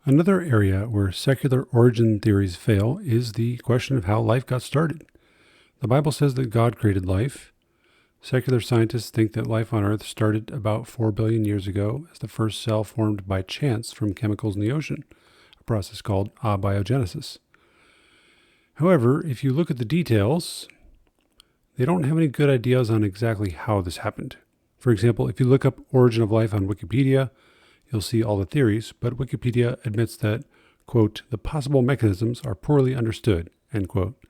Another area where secular origin theories fail is the question of how life got started. The Bible says that God created life. Secular scientists think that life on Earth started about 4 billion years ago as the first cell formed by chance from chemicals in the ocean, a process called abiogenesis. However, if you look at the details, they don't have any good ideas on exactly how this happened. For example, if you look up origin of life on Wikipedia, you'll see all the theories, but Wikipedia admits that, quote, the possible mechanisms are poorly understood, end quote,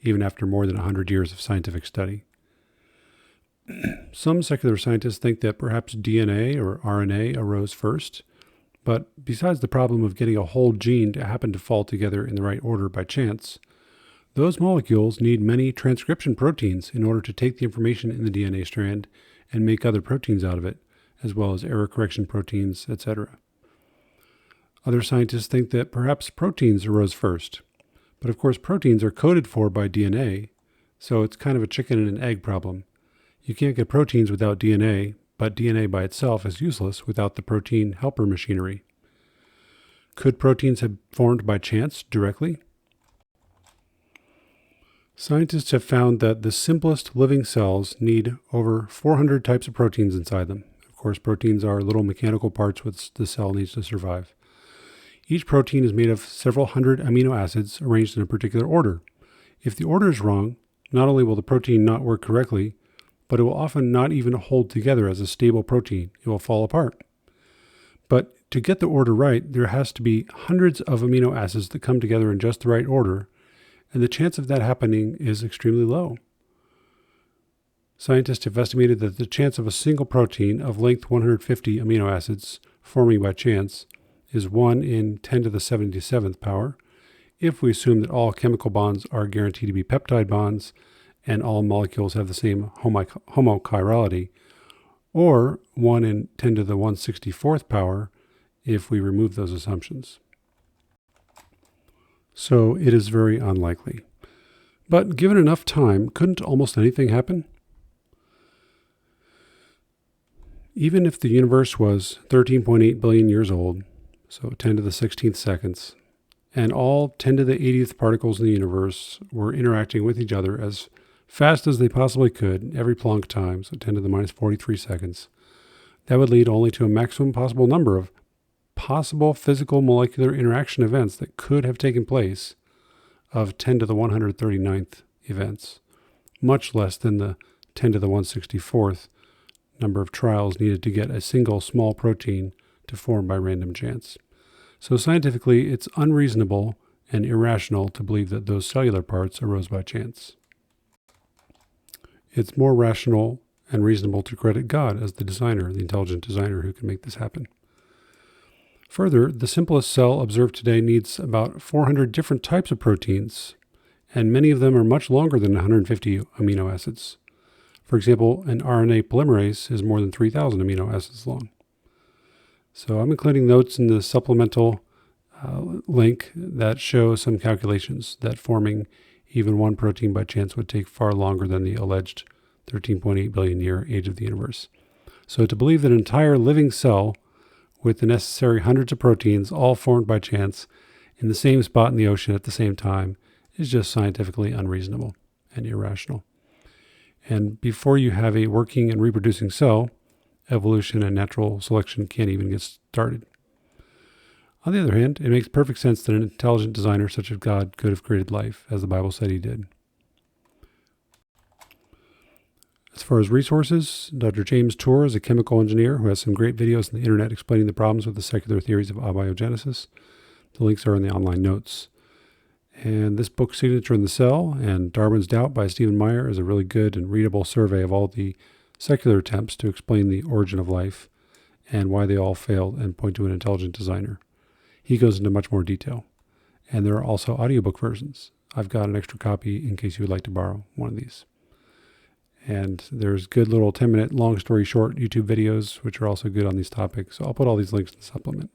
even after more than 100 years of scientific study. Some secular scientists think that perhaps DNA or RNA arose first, but besides the problem of getting a whole gene to happen to fall together in the right order by chance, those molecules need many transcription proteins in order to take the information in the DNA strand and make other proteins out of it, as well as error correction proteins, etc. Other scientists think that perhaps proteins arose first, but of course proteins are coded for by DNA, so it's kind of a chicken and an egg problem. You can't get proteins without DNA, but DNA by itself is useless without the protein helper machinery. Could proteins have formed by chance directly? Scientists have found that the simplest living cells need over 400 types of proteins inside them. Of course, proteins are little mechanical parts which the cell needs to survive. Each protein is made of several hundred amino acids arranged in a particular order. If the order is wrong, not only will the protein not work correctly, but it will often not even hold together as a stable protein. It will fall apart. But to get the order right, there has to be hundreds of amino acids that come together in just the right order, and the chance of that happening is extremely low. Scientists have estimated that the chance of a single protein of length 150 amino acids forming by chance is 1 in 10 to the 77th power, if we assume that all chemical bonds are guaranteed to be peptide bonds and all molecules have the same homochirality, or 1 in 10 to the 164th power if we remove those assumptions. So it is very unlikely. But given enough time, couldn't almost anything happen? Even if the universe was 13.8 billion years old, so 10 to the 16th seconds, and all 10 to the 80th particles in the universe were interacting with each other as fast as they possibly could every Planck time, so 10 to the minus 43 seconds, that would lead only to a maximum possible number of possible physical molecular interaction events that could have taken place of 10 to the 139th events, much less than the 10 to the 164th number of trials needed to get a single small protein to form by random chance. So scientifically, it's unreasonable and irrational to believe that those cellular parts arose by chance. It's more rational and reasonable to credit God as the designer, the intelligent designer who can make this happen. Further, the simplest cell observed today needs about 400 different types of proteins, and many of them are much longer than 150 amino acids. For example, an RNA polymerase is more than 3,000 amino acids long. So I'm including notes in the supplemental link that show some calculations that forming even one protein by chance would take far longer than the alleged 13.8 billion year age of the universe. So to believe that an entire living cell with the necessary hundreds of proteins all formed by chance in the same spot in the ocean at the same time is just scientifically unreasonable and irrational. And before you have a working and reproducing cell, evolution and natural selection can't even get started. On the other hand, it makes perfect sense that an intelligent designer such as God could have created life, as the Bible said he did. As far as resources, Dr. James Tour is a chemical engineer who has some great videos on the internet explaining the problems with the secular theories of abiogenesis. The links are in the online notes. And this book, Signature in the Cell, and Darwin's Doubt by Stephen Meyer is a really good and readable survey of all the secular attempts to explain the origin of life and why they all failed and point to an intelligent designer. He goes into much more detail. And there are also audiobook versions. I've got an extra copy in case you would like to borrow one of these. And there's good little 10-minute long story short YouTube videos, which are also good on these topics. So I'll put all these links in the supplement.